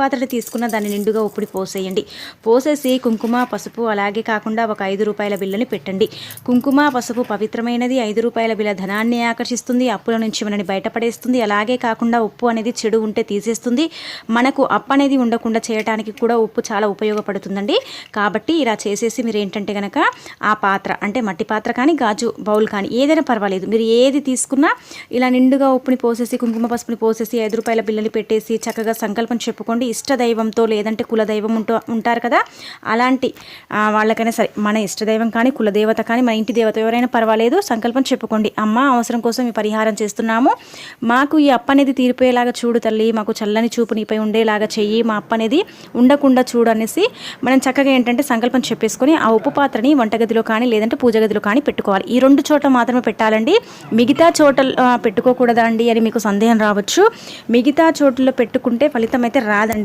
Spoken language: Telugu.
పాత్రని తీసుకున్న దాన్ని నిండుగా ఉప్పుని పోసేయండి. పోసేసి కుంకుమ పసుపు అలాగే కాకుండా ఒక 5 రూపాయల బిళ్ళని పెట్టండి. కుంకుమ పసుపు పవిత్రమైనది. 5 రూపాయల బిళ్ళ ధనాన్ని ఆకర్షిస్తుంది, అప్పుల నుంచి మనని బయటపడేస్తుంది. అలాగే కాకుండా ఉప్పు అనేది చెడు ఉంటే తీసేస్తుంది. మనకు అప్పు అనేది ఉండకుండా చేయడానికి కూడా ఉప్పు చాలా ఉపయోగపడుతుందండి. కాబట్టి ఇలా చేసేసి మీరు ఏంటంటే కనుక ఆ పాత్ర అంటే మట్టి పాత్ర కానీ గాజు బౌల్ కానీ ఏదైనా పర్వాలేదు, మీరు ఏది తీసుకున్నా ఇలా నిండుగా ఉప్పుని పోసేసి కుంకుమ పసుపుని పోసేసి 5 రూపాయల బిళ్ళని పెట్టేసి చక్కగా సంకల్పం చెప్పుకోండి. ఇష్టదైవంతో లేదంటే కులదైవం ఉంటారు కదా, అలాంటి వాళ్ళకైనా సరే, మన ఇష్టదైవం కానీ కులదేవత కానీ మన ఇంటి దేవత ఎవరైనా పర్వాలేదు, సంకల్పం చెప్పుకోండి. అమ్మ, అవసరం కోసం ఈ పరిహారం చేస్తున్నాము, మాకు ఈ అప్పు అనేది తీరిపోయేలాగా చూడు తల్లి, మాకు చల్లని చూపు నీపై ఉండేలాగా చెయ్యి, మా అప్పు అనేది ఉండకుండా చూడు అనేసి మనం చక్కగా ఏంటంటే సంకల్పం చెప్పేసుకొని ఆ ఉప్పు పాత్రని వంటగదిలో కానీ లేదంటే పూజ గదిలో కానీ పెట్టుకోవాలి. ఈ 2 చోట్ల మాత్రమే పెట్టాలండి, మిగతా చోట్ల పెట్టుకోకూడదా అండి అని మీకు సందేహం రావచ్చు. మిగతా చోట్లలో పెట్టుకుంటే ఫలితం అయితే రాదండి.